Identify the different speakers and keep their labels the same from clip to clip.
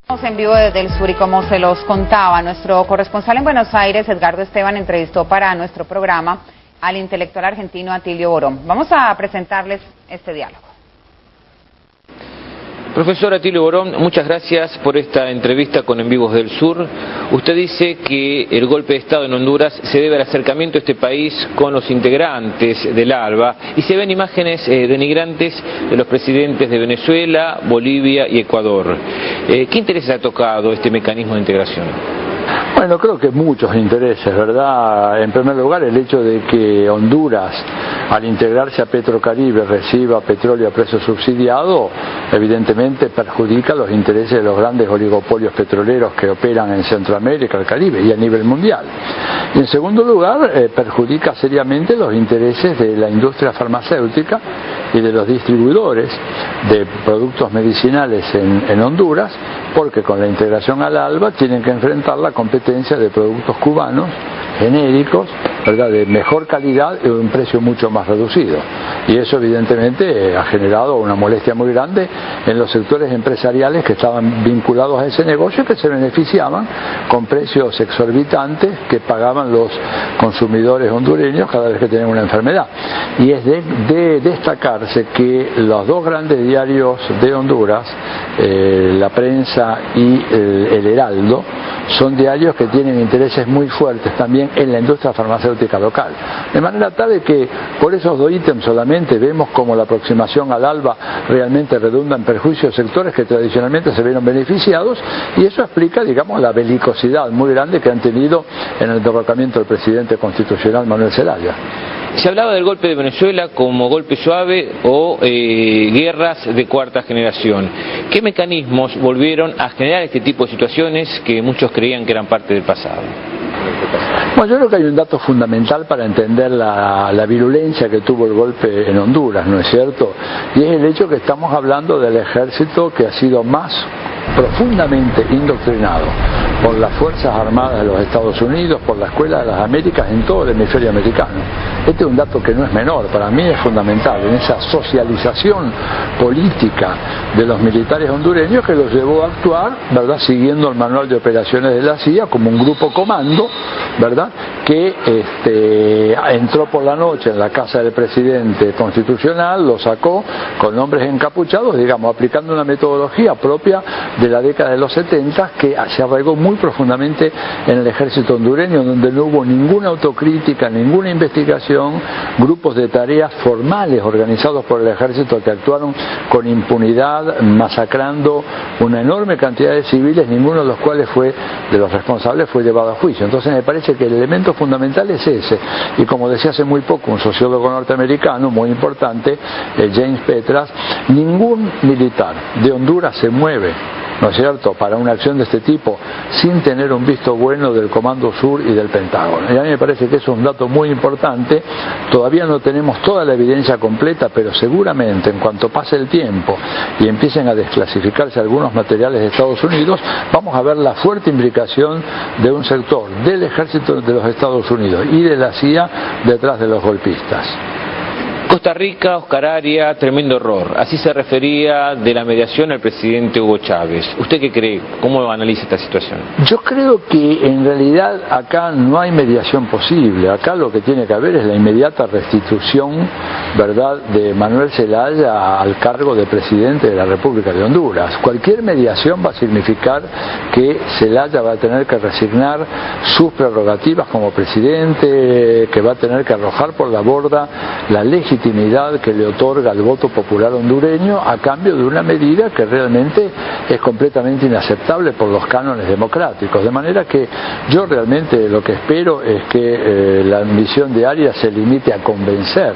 Speaker 1: Estamos en vivo desde el sur y como se los contaba, nuestro corresponsal en Buenos Aires, Edgardo Esteban, entrevistó para nuestro programa al intelectual argentino Atilio Borón. Vamos a presentarles este diálogo.
Speaker 2: Profesor Atilio Borón, muchas gracias por esta entrevista con En Vivos del Sur. Usted dice que el golpe de Estado en Honduras se debe al acercamiento de este país con los integrantes del ALBA y se ven imágenes denigrantes de los presidentes de Venezuela, Bolivia y Ecuador. ¿Qué intereses ha tocado este mecanismo de integración?
Speaker 3: Bueno, creo que muchos intereses, ¿verdad? En primer lugar, el hecho de que Honduras, al integrarse a Petrocaribe, reciba petróleo a precio subsidiado, evidentemente perjudica los intereses de los grandes oligopolios petroleros que operan en Centroamérica, el Caribe y a nivel mundial. Y en segundo lugar, perjudica seriamente los intereses de la industria farmacéutica y de los distribuidores de productos medicinales en Honduras, porque con la integración al ALBA tienen que enfrentar la competencia de productos cubanos genéricos, ¿verdad?, de mejor calidad y de un precio mucho más reducido. Y eso evidentemente ha generado una molestia muy grande en los sectores empresariales que estaban vinculados a ese negocio y que se beneficiaban con precios exorbitantes que pagaban los consumidores hondureños cada vez que tenían una enfermedad. Y es de destacarse que los dos grandes diarios de Honduras, La Prensa y el Heraldo, son diarios que tienen intereses muy fuertes también en la industria farmacéutica local. De manera tal de que por esos dos ítems solamente vemos como la aproximación al ALBA realmente redunda en perjuicio de sectores que tradicionalmente se vieron beneficiados, y eso explica, digamos, la belicosidad muy grande que han tenido en el derrocamiento del presidente constitucional Manuel Zelaya.
Speaker 2: Se hablaba del golpe de Venezuela como golpe suave o guerras de cuarta generación. ¿Qué mecanismos volvieron a generar este tipo de situaciones que muchos creían que eran parte del pasado?
Speaker 3: Bueno, yo creo que hay un dato fundamental para entender la virulencia que tuvo el golpe en Honduras, ¿no es cierto? Y es el hecho que estamos hablando del ejército que ha sido más profundamente indoctrinado por las Fuerzas Armadas de los Estados Unidos, por la Escuela de las Américas en todo el hemisferio americano. Este es un dato que no es menor, para mí es fundamental, en esa socialización política de los militares hondureños que los llevó a actuar, ¿verdad?, siguiendo el manual de operaciones de la CIA como un grupo comando, ¿verdad?, que entró por la noche en la casa del presidente constitucional, lo sacó con hombres encapuchados, digamos, aplicando una metodología propia de la década de los 70 que se arraigó muy profundamente en el ejército hondureño, donde no hubo ninguna autocrítica, ninguna investigación, grupos de tareas formales organizados por el ejército que actuaron con impunidad, masacrando una enorme cantidad de civiles, ninguno de los cuales de los responsables fue llevado a juicio. Entonces me parece que el elemento fundamental es ese, y como decía hace muy poco un sociólogo norteamericano muy importante, James Petras, ningún militar de Honduras se mueve, ¿no es cierto?, para una acción de este tipo sin tener un visto bueno del Comando Sur y del Pentágono. Y a mí me parece que eso es un dato muy importante. Todavía no tenemos toda la evidencia completa, pero seguramente en cuanto pase el tiempo y empiecen a desclasificarse algunos materiales de Estados Unidos, vamos a ver la fuerte implicación de un sector del ejército de los Estados Unidos y de la CIA detrás de los golpistas.
Speaker 2: Costa Rica, Oscar Arias, tremendo error. Así se refería de la mediación al presidente Hugo Chávez. ¿Usted qué cree? ¿Cómo analiza esta situación?
Speaker 3: Yo creo que en realidad acá no hay mediación posible. Acá lo que tiene que haber es la inmediata restitución, ¿verdad?, de Manuel Zelaya al cargo de presidente de la República de Honduras. Cualquier mediación va a significar que Zelaya va a tener que resignar sus prerrogativas como presidente, que va a tener que arrojar por la borda la legitimidad que le otorga el voto popular hondureño a cambio de una medida que realmente es completamente inaceptable por los cánones democráticos. De manera que yo realmente lo que espero es que la misión de Arias se limite a convencer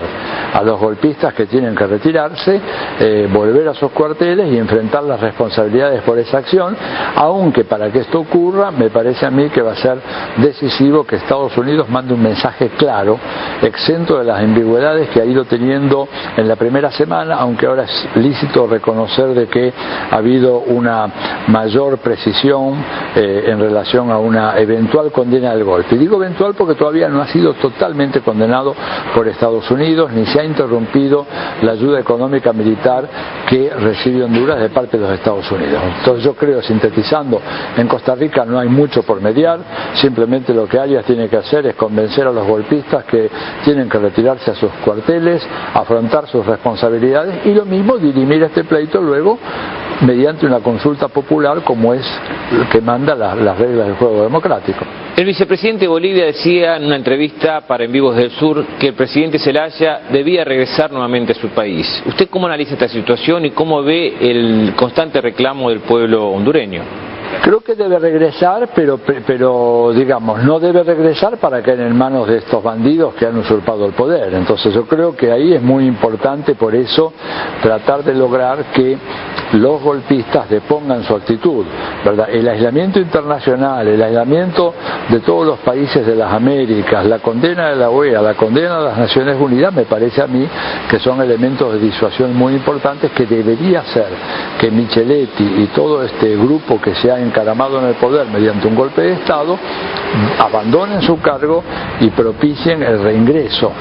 Speaker 3: a los golpistas que tienen que retirarse, volver a sus cuarteles y enfrentar las responsabilidades por esa acción, aunque para que esto ocurra me parece a mí que va a ser decisivo que Estados Unidos mande un mensaje claro, exento de las ambigüedades que ha ido teniendo teniendo en la primera semana, aunque ahora es lícito reconocer de que ha habido una mayor precisión en relación a una eventual condena del golpe. Y digo eventual porque todavía no ha sido totalmente condenado por Estados Unidos, ni se ha interrumpido la ayuda económica militar que recibe Honduras de parte de los Estados Unidos. Entonces yo creo, sintetizando, en Costa Rica no hay mucho por mediar, simplemente lo que Arias tiene que hacer es convencer a los golpistas que tienen que retirarse a sus cuarteles, afrontar sus responsabilidades y lo mismo dirimir este pleito luego mediante una consulta popular como es lo que manda las reglas del juego democrático.
Speaker 2: El vicepresidente de Bolivia decía en una entrevista para En Vivos del Sur que el presidente Zelaya debía regresar nuevamente a su país. ¿Usted cómo analiza esta situación y cómo ve el constante reclamo del pueblo hondureño?
Speaker 3: Creo que debe regresar, pero digamos, no debe regresar para caer en manos de estos bandidos que han usurpado el poder. Entonces yo creo que ahí es muy importante por eso tratar de lograr que los golpistas depongan su actitud, ¿verdad? El aislamiento internacional, el aislamiento de todos los países de las Américas, la condena de la OEA, la condena de las Naciones Unidas, me parece a mí que son elementos de disuasión muy importantes que debería ser que Micheletti y todo este grupo que se ha encaramado en el poder mediante un golpe de Estado abandonen su cargo y propicien el reingreso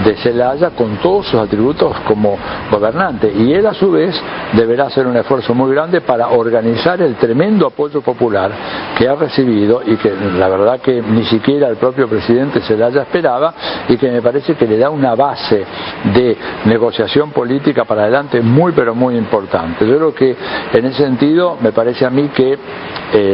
Speaker 3: de Zelaya con todos sus atributos como gobernante, y él a su vez deberá hacer un esfuerzo muy grande para organizar el tremendo apoyo popular que ha recibido y que la verdad que ni siquiera el propio presidente Zelaya esperaba, y que me parece que le da una base de negociación política para adelante muy pero muy importante. Yo creo que en ese sentido me parece a mí que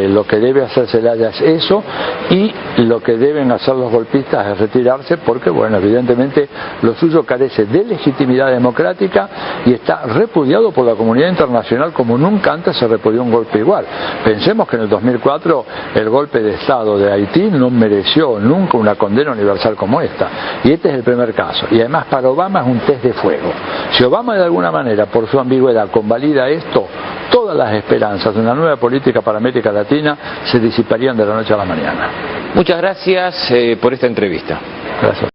Speaker 3: lo que debe hacer Zelaya es eso, y lo que deben hacer los golpistas es retirarse porque, bueno, evidentemente lo suyo carece de legitimidad democrática y está repudiado por la comunidad internacional como nunca antes se repudió un golpe igual. Pensemos que en el 2004 el golpe de Estado de Haití no mereció nunca una condena universal como esta, y este es el primer caso, y además para Obama es un test de fuego. Si Obama de alguna manera por su ambigüedad convalida esto, todas las esperanzas de una nueva política para América Latina se disiparían de la noche a la mañana.
Speaker 2: Muchas gracias por esta entrevista.
Speaker 3: Gracias.